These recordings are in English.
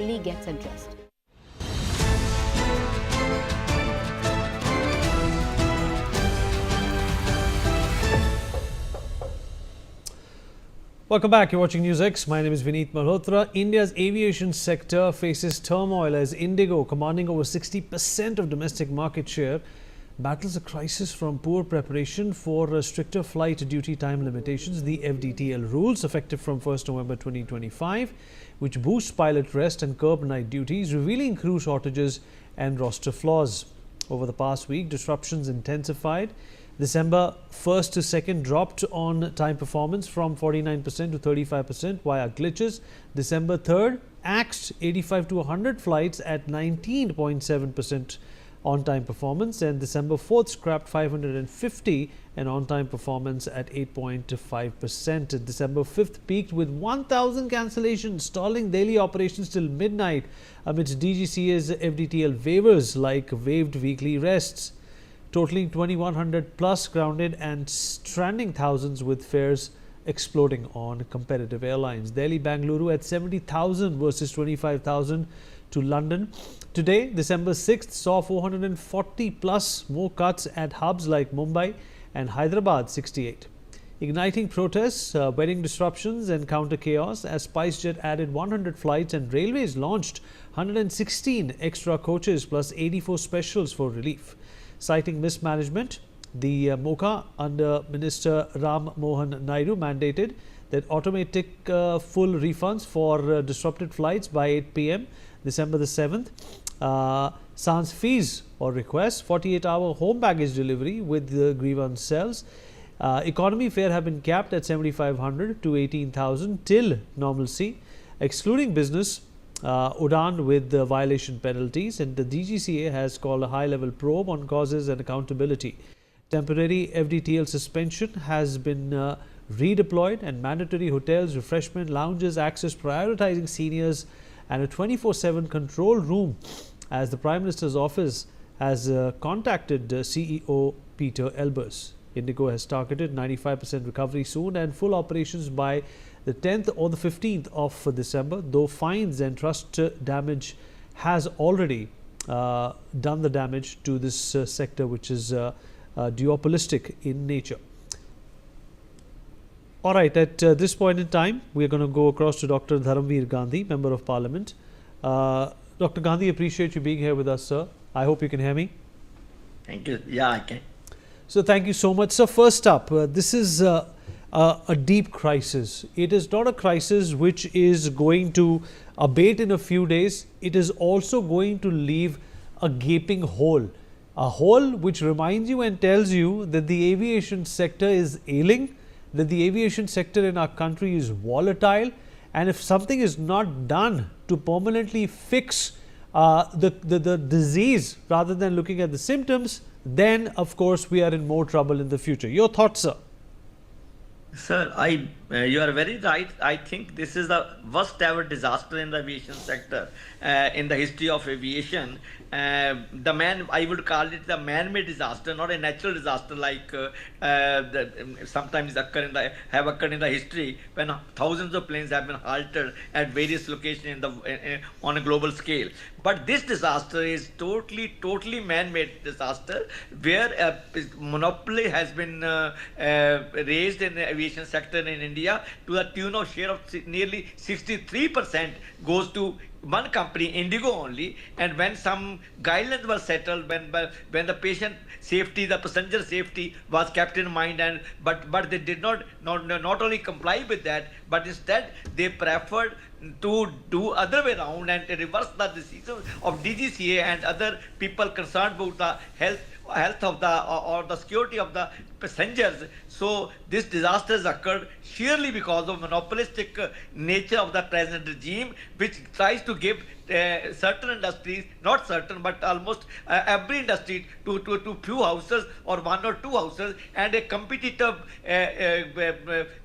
gets addressed. Welcome back. You're watching Newsx. My name is Vineet Malhotra. India's aviation sector faces turmoil as Indigo, commanding over 60% of domestic market share, battles a crisis from poor preparation for stricter flight duty time limitations, the FDTL rules effective from 1st November 2025, which boost pilot rest and curb night duties, revealing crew shortages and roster flaws. Over the past week, disruptions intensified. December 1st to 2nd dropped on time performance from 49% to 35% via glitches. December 3rd axed 85 to 100 flights at 19.7% on-time performance, and December 4th scrapped 550 and on-time performance at 8.5%. December 5th peaked with 1,000 cancellations, stalling daily operations till midnight amidst DGCA's FDTL waivers like waived weekly rests, totaling 2,100 plus grounded and stranding thousands, with fares exploding on competitive airlines. Delhi-Bengaluru at 70,000 versus 25,000 to London. Today, December 6th, saw 440 plus more cuts at hubs like Mumbai and Hyderabad 68. Igniting protests, wedding disruptions and counter chaos as SpiceJet added 100 flights and railways launched 116 extra coaches plus 84 specials for relief. Citing mismanagement, the MOCA under Minister Ram Mohan Naidu mandated that automatic full refunds for disrupted flights by 8 p.m. December the 7th. Sans fees or requests, 48-hour home baggage delivery with the grievance cells. Economy fare have been capped at 7,500 to 18,000 till normalcy, excluding business Udan with the violation penalties, and the DGCA has called a high-level probe on causes and accountability. Temporary FDTL suspension has been redeployed, and mandatory hotels, refreshment lounges access prioritizing seniors, and a 24/7 control room as the Prime Minister's office has contacted CEO Peter Elbers. Indigo has targeted 95% recovery soon and full operations by the 10th or the 15th of December, though fines and trust damage has already done the damage to this sector, which is duopolistic in nature. All right, at this point in time, we are going to go across to Dr. Dharamveer Gandhi, Member of Parliament. Dr. Gandhi, appreciate you being here with us, sir. I hope you can hear me. Thank you. Yeah, I can. So thank you so much. So first up, this is a deep crisis. It is not a crisis which is going to abate in a few days. It is also going to leave a gaping hole. A hole which reminds you and tells you that the aviation sector is ailing, that the aviation sector in our country is volatile, and if something is not done to permanently fix the disease rather than looking at the symptoms, then of course we are in more trouble in the future. Your thoughts, sir? Sir, you are very right. I think this is the worst ever disaster in the aviation sector in the history of aviation. I would call it the man-made disaster, not a natural disaster like sometimes have occurred in the history when thousands of planes have been halted at various locations on a global scale. But this disaster is totally man-made disaster, where a monopoly has been raised in the aviation sector in India to the tune of share of nearly 63% goes to one company, Indigo only. And when some guidelines were settled, when the patient safety, the passenger safety was kept in mind, and but they did not only comply with that, but instead they preferred to do other way around and reverse the decision of DGCA and other people concerned about the health of the security of the passengers. So this disaster has occurred sheerly because of monopolistic nature of the present regime, which tries to give certain industries, not certain, but almost every industry to few houses or one or two houses, and a competitive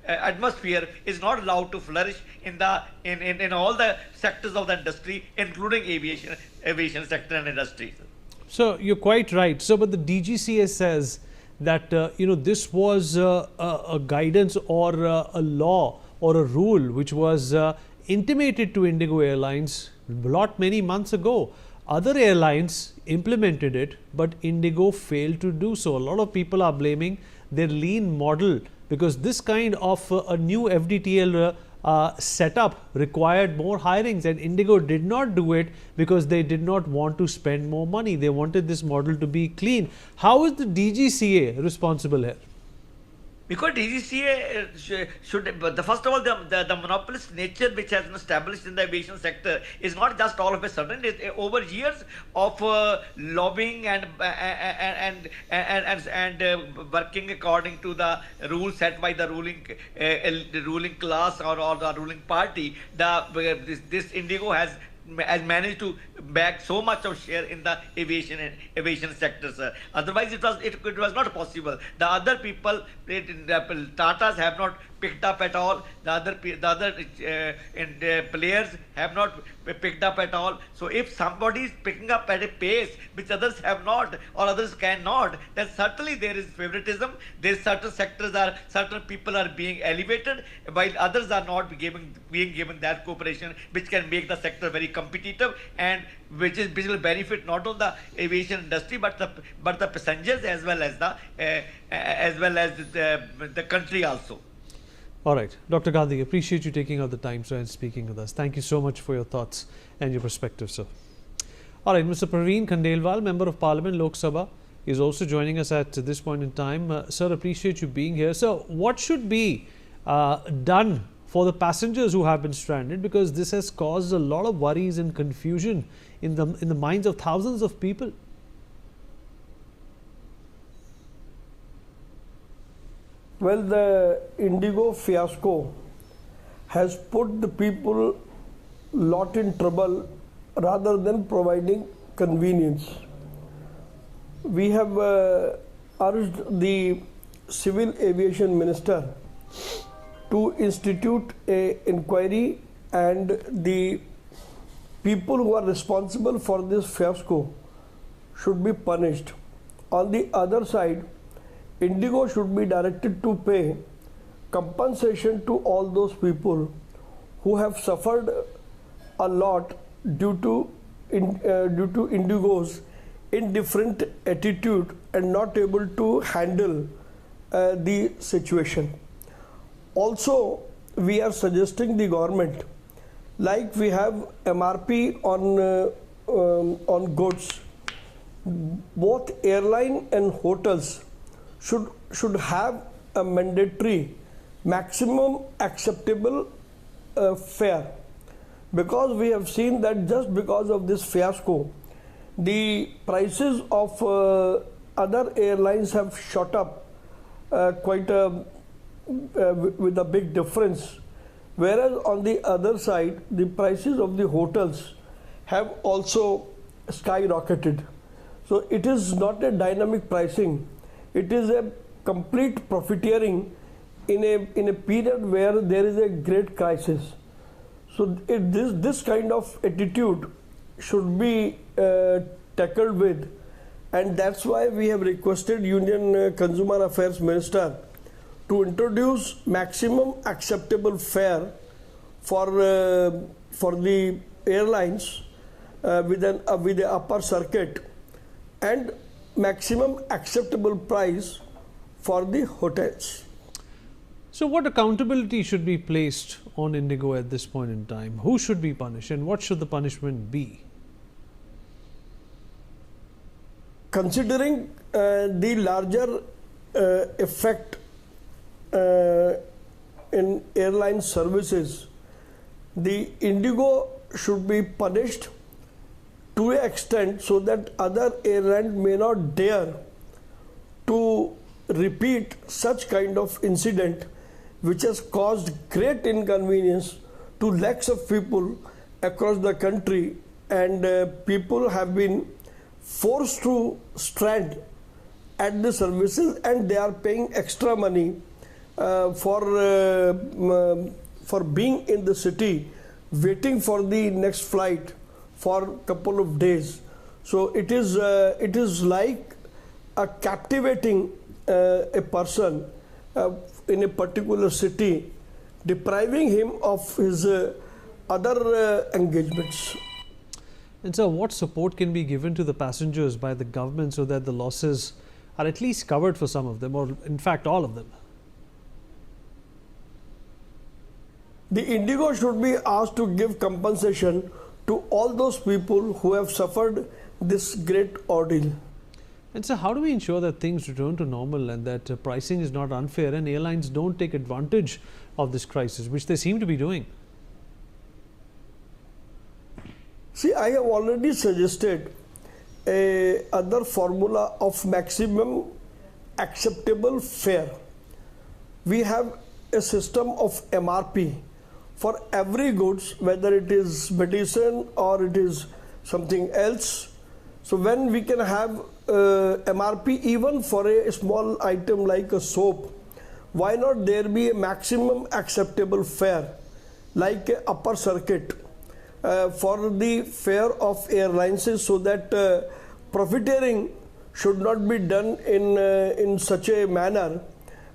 atmosphere is not allowed to flourish in all the sectors of the industry, including aviation sector and industries. So you're quite right. So, but the DGCA says that this was a guidance or a law or a rule which was intimated to Indigo Airlines many months ago. Other airlines implemented it, but Indigo failed to do so. A lot of people are blaming their lean model because this kind of a new FDTL setup required more hirings, and Indigo did not do it because they did not want to spend more money. They wanted this model to be clean. How is the DGCA responsible here? Because DGCA should, but first of all, the monopolist nature which has been established in the aviation sector is not just all of a sudden. It's over years of lobbying and working according to the rules set by the ruling class or the ruling party. This Indigo has managed to bag so much of share in the aviation sector, sir. Otherwise, it was not possible. The other people, the Tatas have not picked up at all. The other players have not picked up at all. So if somebody is picking up at a pace which others have not or others cannot, then certainly there is favoritism. There certain people are being elevated while others are not being given that cooperation which can make the sector very competitive and which will benefit not only the aviation industry but the passengers as well as the country also. All right, Dr. Gandhi, appreciate you taking out the time, sir, and speaking with us. Thank you so much for your thoughts and your perspective, sir. All right, Mr. Praveen Khandelwal, Member of Parliament, Lok Sabha, is also joining us at this point in time. Sir, appreciate you being here. So, what should be done for the passengers who have been stranded? Because this has caused a lot of worries and confusion in the minds of thousands of people. Well, the Indigo fiasco has put the people lot in trouble rather than providing convenience. We have urged the Civil Aviation Minister to institute an inquiry, and the people who are responsible for this fiasco should be punished. On the other side, Indigo should be directed to pay compensation to all those people who have suffered a lot due to Indigo's indifferent attitude and not able to handle the situation. Also, we are suggesting the government, like we have MRP on goods, both airline and hotels should have a mandatory maximum acceptable fare, because we have seen that just because of this fiasco, the prices of other airlines have shot up with a big difference, whereas on the other side the prices of the hotels have also skyrocketed. So it is not a dynamic pricing. It is a complete profiteering in a period where there is a great crisis. So this kind of attitude should be tackled with, and that's why we have requested Union Consumer Affairs Minister to introduce maximum acceptable fare for the airlines with the upper circuit, and maximum acceptable price for the hotels. So what accountability should be placed on Indigo at this point in time? Who should be punished and what should the punishment be? Considering the larger effect in airline services, the Indigo should be punished to an extent so that other airlines may not dare to repeat such kind of incident which has caused great inconvenience to lakhs of people across the country, and people have been forced to strand at the services, and they are paying extra money for being in the city waiting for the next flight for a couple of days. So it is like captivating a person in a particular city, depriving him of his other engagements. And so what support can be given to the passengers by the government so that the losses are at least covered for some of them, or in fact all of them? The Indigo should be asked to give compensation to all those people who have suffered this great ordeal. And so how do we ensure that things return to normal and that pricing is not unfair and airlines don't take advantage of this crisis, which they seem to be doing? See, I have already suggested a other formula of maximum acceptable fare. We have a system of MRP for every goods, whether it is medicine or it is something else. So when we can have MRP even for a small item like a soap, why not there be a maximum acceptable fare like a upper circuit for the fare of airlines, so that profiteering should not be done in such a manner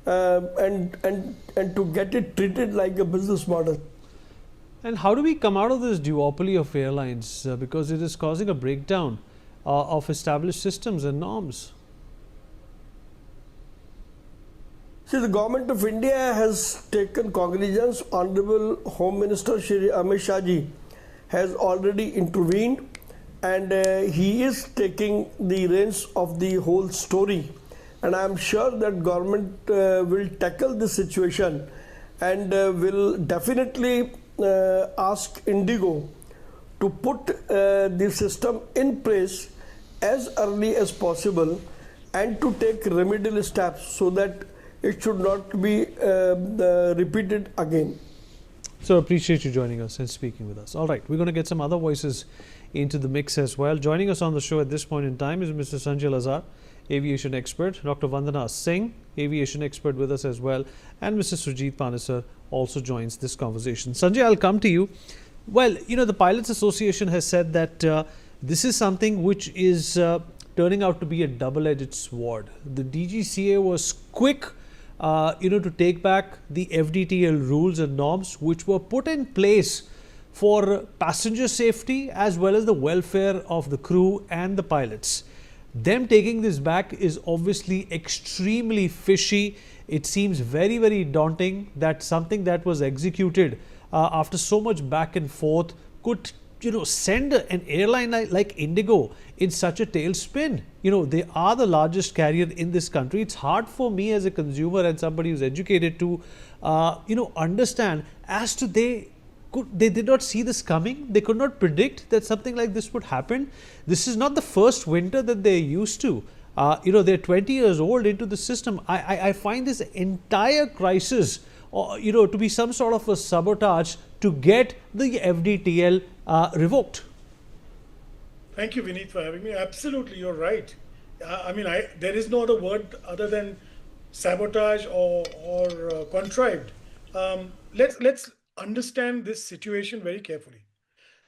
and to get it treated like a business model. And how do we come out of this duopoly of airlines, because it is causing a breakdown of established systems and norms? See, the government of India has taken cognizance. Honorable Home Minister Shri Amit Shah ji has already intervened, and he is taking the reins of the whole story. And I am sure that government will tackle this situation and will definitely ask Indigo to put the system in place as early as possible and to take remedial steps so that it should not be repeated again. So appreciate you joining us and speaking with us. All right, we're going to get some other voices into the mix as well. Joining us on the show at this point in time is Mr. Sanjay Lazar, aviation expert, Dr. Vandana Singh, aviation expert with us as well, and Mr. Sujit Panesar also joins this conversation. Sanjay, I'll come to you. Well, you know, the Pilots Association has said that this is something which is turning out to be a double-edged sword. The DGCA was quick to take back the FDTL rules and norms which were put in place for passenger safety as well as the welfare of the crew and the pilots. Them taking this back is obviously extremely fishy. It seems very, very daunting that something that was executed after so much back and forth could send an airline like Indigo in such a tailspin. They are the largest carrier in this country. It's hard for me as a consumer and somebody who's educated to understand as to they did not see this coming. They could not predict that something like this would happen. This is not the first winter that they're used to. They're 20 years old into the system. I find this entire crisis to be some sort of a sabotage to get the FDTL revoked. Thank you, Vineet, for having me. Absolutely, you're right. There is no other word other than sabotage or contrived. Let's understand this situation very carefully.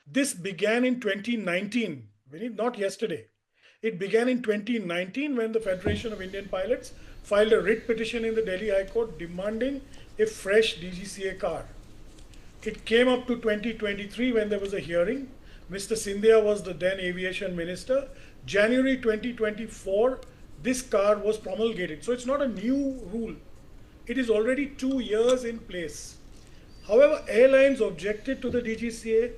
This began in 2019, Vineet, not yesterday. It began in 2019 when the Federation of Indian Pilots filed a writ petition in the Delhi High Court demanding a fresh DGCA car. It came up to 2023 when there was a hearing. Mr. Sindhia was the then aviation minister. January 2024, this car was promulgated. So it's not a new rule. It is already 2 years in place. However, airlines objected to the DGCA.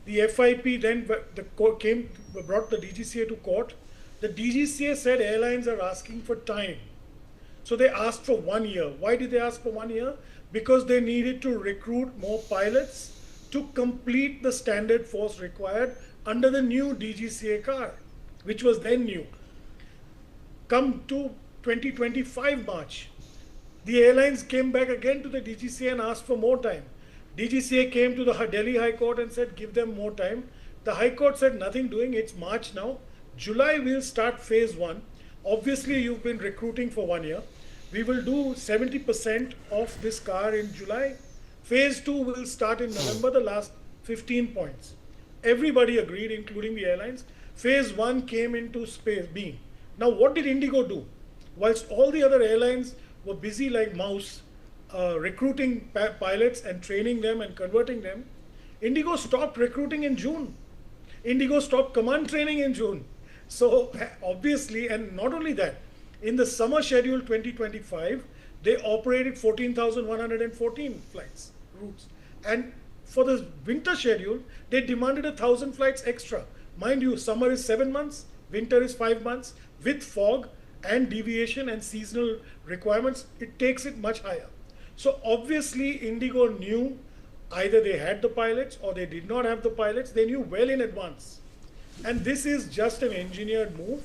The FIP then brought the DGCA to court. The DGCA said airlines are asking for time. So they asked for 1 year. Why did they ask for 1 year? Because they needed to recruit more pilots to complete the standard force required under the new DGCA car, which was then new. Come to 2025 March, the airlines came back again to the DGCA and asked for more time. DGCA came to the Delhi High Court and said, give them more time. The High Court said, nothing doing, it's March now. July we'll start phase 1. Obviously, you've been recruiting for 1 year. We will do 70% of this car in July. Phase 2 will start in November, the last 15 points. Everybody agreed, including the airlines. Phase 1 came into space being. Now, what did Indigo do? Whilst all the other airlines were busy like mouse, recruiting pilots and training them and converting them, Indigo stopped recruiting in June. Indigo stopped command training in June. So obviously, and not only that, in the summer schedule 2025, they operated 14,114 flights, routes. And for the winter schedule, they demanded 1,000 flights extra. Mind you, summer is 7 months, winter is 5 months. With fog and deviation and seasonal requirements, it takes it much higher. So obviously, Indigo knew either they had the pilots or they did not have the pilots. They knew well in advance. And this is just an engineered move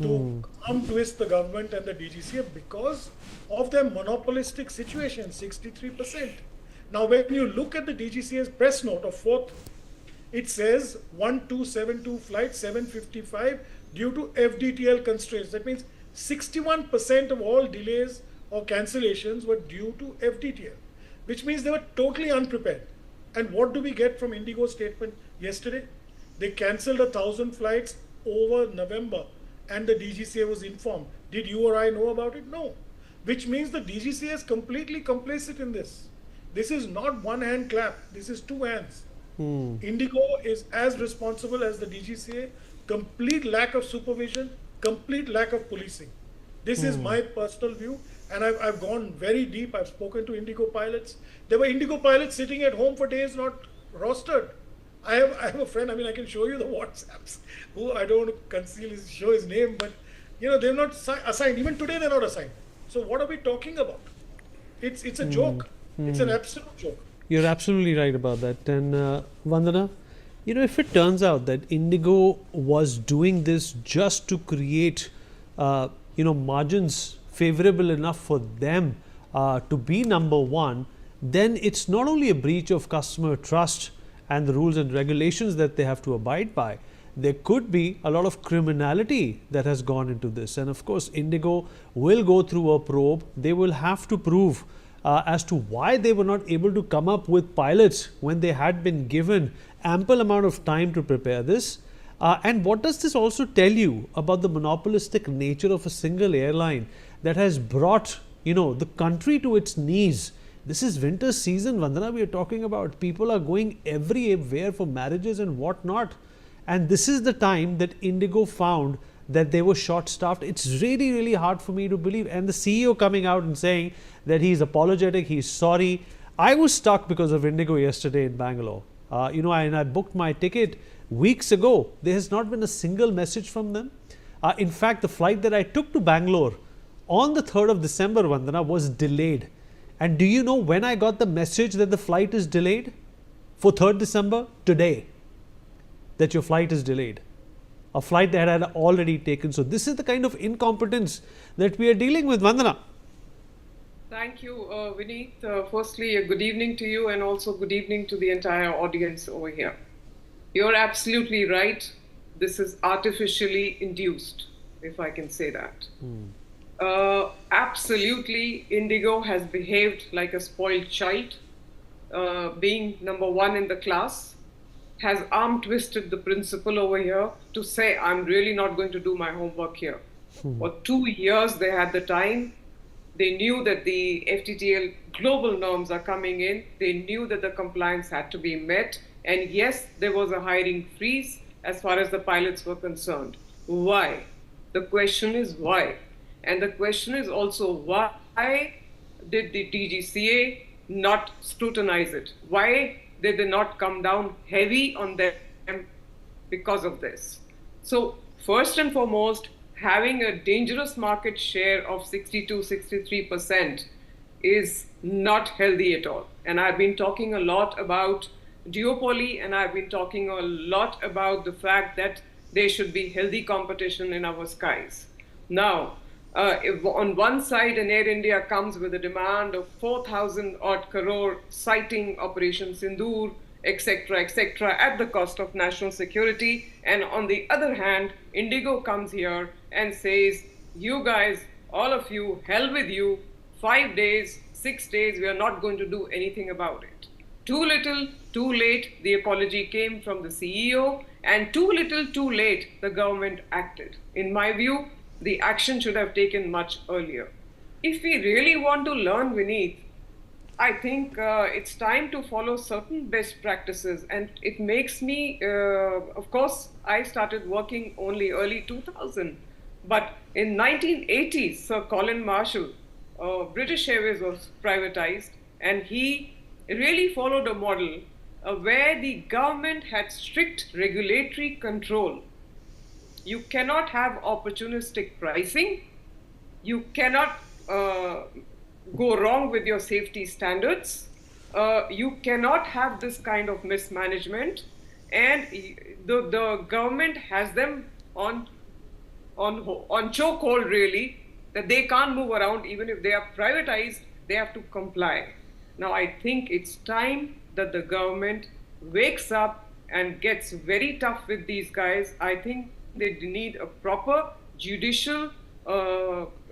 to arm twist the government and the DGCA because of their monopolistic situation, 63%. Now, when you look at the DGCA's press note of 4th, it says 1272 flight 755 due to FDTL constraints. That means 61% of all delays or cancellations were due to FDTL, which means they were totally unprepared. And what do we get from Indigo's statement yesterday? They cancelled 1,000 flights over November and the DGCA was informed. Did you or I know about it? No. Which means the DGCA is completely complicit in this. This is not one hand clap. This is two hands. Indigo is as responsible as the DGCA. Complete lack of supervision, complete lack of policing. This is my personal view, and I've gone very deep. I've spoken to Indigo pilots. There were Indigo pilots sitting at home for days not rostered. I have a friend, I mean, I can show you the WhatsApps, who I don't want to show his name, but they're not assigned. Even today, they're not assigned. So what are we talking about? It's a joke. It's an absolute joke. You're absolutely right about that. And Vandana, if it turns out that Indigo was doing this just to create, margins favorable enough for them to be number one, then it's not only a breach of customer trust and the rules and regulations that they have to abide by. There could be a lot of criminality that has gone into this. And of course, Indigo will go through a probe. They will have to prove as to why they were not able to come up with pilots when they had been given ample amount of time to prepare this. And what does this also tell you about the monopolistic nature of a single airline that has brought, the country to its knees? This is winter season, Vandana, we are talking about. People are going everywhere for marriages and whatnot. And this is the time that Indigo found that they were short-staffed. It's really, really hard for me to believe. And the CEO coming out and saying that he's apologetic, he's sorry. I was stuck because of Indigo yesterday in Bangalore. And I booked my ticket weeks ago. There has not been a single message from them. In fact, the flight that I took to Bangalore on the 3rd of December, Vandana, was delayed. And do you know when I got the message that the flight is delayed? For 3rd December, today, that your flight is delayed. A flight that I had already taken. So this is the kind of incompetence that we are dealing with, Vandana. Thank you, Vineet. Firstly, a good evening to you and also good evening to the entire audience over here. You're absolutely right. This is artificially induced, if I can say that. Absolutely, Indigo has behaved like a spoiled child, being number one in the class, has arm twisted the principal over here to say, I'm really not going to do my homework here. For 2 years, they had the time. They knew that the FDTL global norms are coming in. They knew that the compliance had to be met. And yes, there was a hiring freeze as far as the pilots were concerned. Why? The question is why? And the question is also why did the DGCA not scrutinize it? Why did they not come down heavy on them because of this? So first and foremost, having a dangerous market share of 62-63% is not healthy at all. And I've been talking a lot about duopoly, and I've been talking a lot about the fact that there should be healthy competition in our skies. Now, if on one side, an Air India comes with a demand of 4,000 odd crore citing Operation Sindoor, etc., at the cost of national security. And on the other hand, Indigo comes here and says, you guys, all of you, hell with you, 5 days, 6 days, we are not going to do anything about it. Too little, too late, the apology came from the CEO, and too little, too late, the government acted. In my view, the action should have taken much earlier. If we really want to learn, Vineet, I think it's time to follow certain best practices, and it makes me, of course, I started working only early 2000, but in 1980s, Sir Colin Marshall, British Airways was privatized, and he really followed a model where the government had strict regulatory control. You cannot have opportunistic pricing. You cannot go wrong with your safety standards. You cannot have this kind of mismanagement, and the government has them on chokehold, really, that they can't move around. Even if they are privatized, they have to comply. Now I think it's time that the government wakes up and gets very tough with these guys. I think they need a proper judicial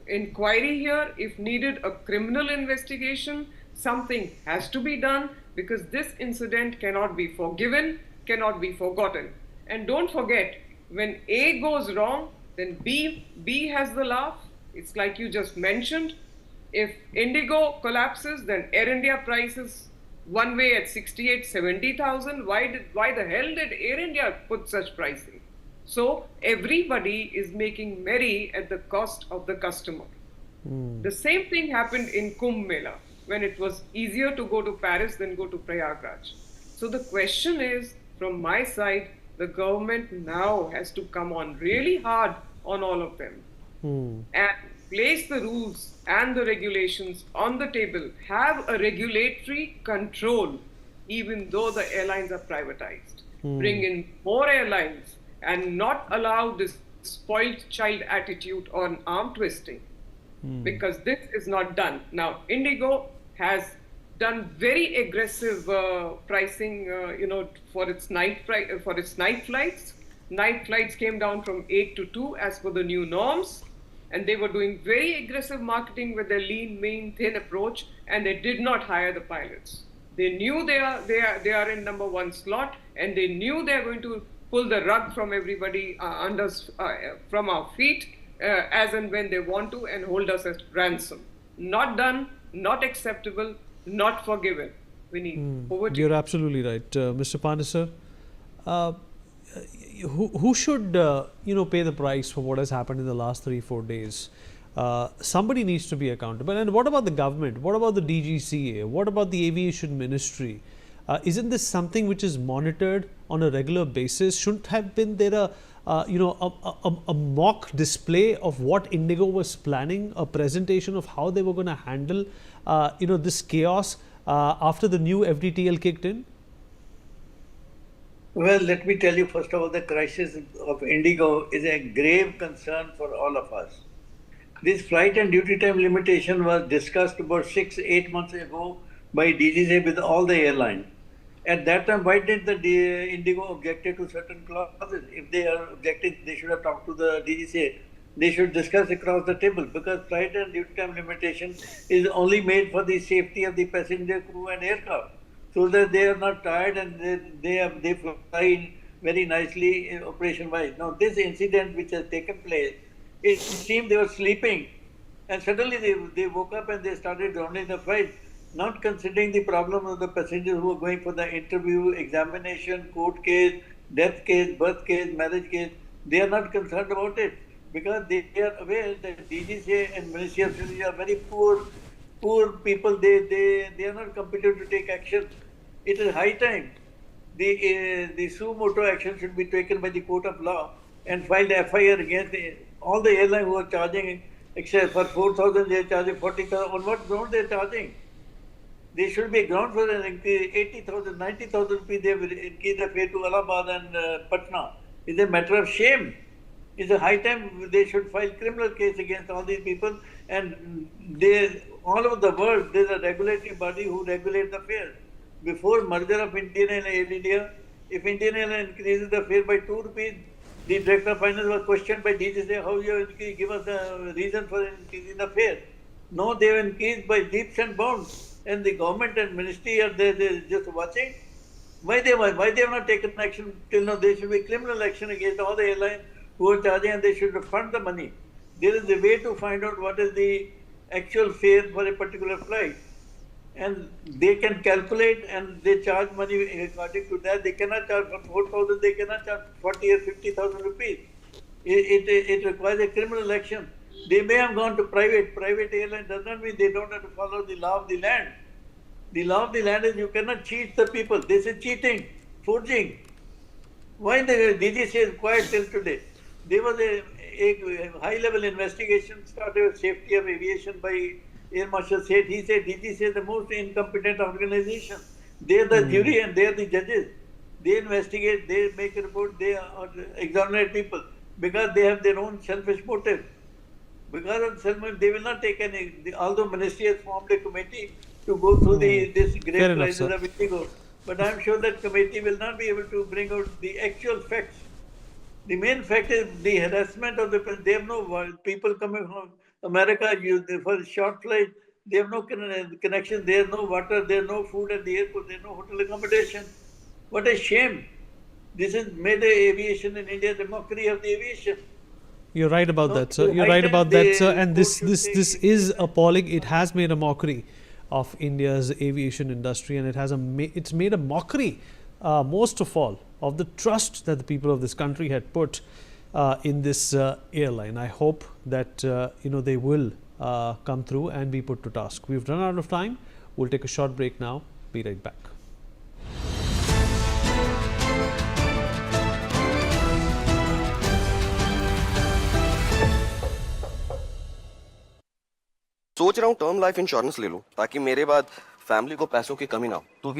inquiry here. If needed, a criminal investigation. Something has to be done, because this incident cannot be forgiven, cannot be forgotten. And don't forget, when A goes wrong, then B has the laugh. It's like you just mentioned. If Indigo collapses, then Air India prices one way at 68, 70,000. Why the hell did Air India put such pricing? So everybody is making merry at the cost of the customer. The same thing happened in Kumbh Mela, when it was easier to go to Paris than go to Prayagraj. So the question is, from my side, the government now has to come on really hard on all of them and place the rules and the regulations on the table, have a regulatory control, even though the airlines are privatized. Bring in more airlines and not allow this spoiled child attitude on arm twisting, because this is not done. Now, Indigo has done very aggressive pricing, for its night flights. Night flights came down from 8 to 2 as per the new norms, and they were doing very aggressive marketing with their lean, mean, thin approach, and they did not hire the pilots. They knew they are in number one slot, and they knew they are going to pull the rug from everybody from our feet as and when they want to, and hold us at ransom. Not done, not acceptable, not forgiven. We need. You're absolutely right, Mr. Panesar. Who should pay the price for what has happened in the last 3-4 days? Somebody needs to be accountable. And what about the government? What about the DGCA? What about the Aviation Ministry? Isn't this something which is monitored on a regular basis? Shouldn't have been there a mock display of what Indigo was planning, a presentation of how they were going to handle this chaos after the new FDTL kicked in? Well, let me tell you, first of all, the crisis of Indigo is a grave concern for all of us. This flight and duty time limitation was discussed about 6-8 months ago by DGCA with all the airlines. At that time, why did the Indigo objected to certain clauses? If they are objecting, they should have talked to the DGCA. They should discuss across the table, because flight and duty time limitation is only made for the safety of the passenger, crew and aircraft, so that they are not tired and they fly very nicely operation-wise. Now, this incident which has taken place, it seemed they were sleeping, and suddenly they woke up and they started grounding the flight, not considering the problem of the passengers who were going for the interview, examination, court case, death case, birth case, marriage case. They are not concerned about it, because they are aware that DGCA and Ministry of Justice are very poor people. They are not competent to take action. It is high time the suo motu action should be taken by the court of law and filed FIR against all the airlines who are charging, except for 4,000, they are charging 40,000. On what ground they are charging? They should be ground for an 80,000, 90,000 rupees. They will increase the fare to Allahabad and Patna. It's a matter of shame. It's a high time they should file criminal case against all these people. And all over the world, there's a regulatory body who regulates the fare. Before merger of Indian and Air India, if Indian Airline increases the fare by 2 rupees, the Director of Finance was questioned by DGCA, how you give us a reason for increasing the fare. No, they have increased by leaps and bounds, and the government and ministry are there just watching. Why they have not taken action till now? There should be criminal action against all the airlines who are charging, and they should refund the money. There is a way to find out what is the actual fare for a particular flight. and they can calculate and they charge money according to that. They cannot charge for 4,000, they cannot charge 40 or 50,000 rupees. It requires a criminal action. They may have gone to private airline, does not mean they don't have to follow the law of the land. The law of the land is you cannot cheat the people. This is cheating, forging. Why the DGCA is quiet till today? There was a high-level investigation started with safety of aviation by Air Marshal Seth. He said DGCA is the most incompetent organization. They are the jury and they are the judges. They investigate, they make a report, they exonerate people because they have their own selfish motive. Because of self-motive, they will not take any. Although Ministry has formed a committee to go through this grave crisis of Indigo, but I am sure that committee will not be able to bring out the actual facts. The main fact is the harassment of the people. They have no people coming from America for short flight. They have no connection. There is no water. There is no food at the airport. There is no hotel accommodation. What a shame! This has made the aviation in India the mockery of the aviation. You're right about that, sir. You're right about that, sir. And this is appalling. It has made a mockery of India's aviation industry, and it's made a mockery, most of all, of the trust that the people of this country had put in this airline. I hope that they will come through and be put to task. We've run out of time. We'll take a short break now. Be right back. सोच रहा हूँ term life insurance ले लूं ताकि मेरे बाद family को पैसों की कमी ना हो. तू भी ले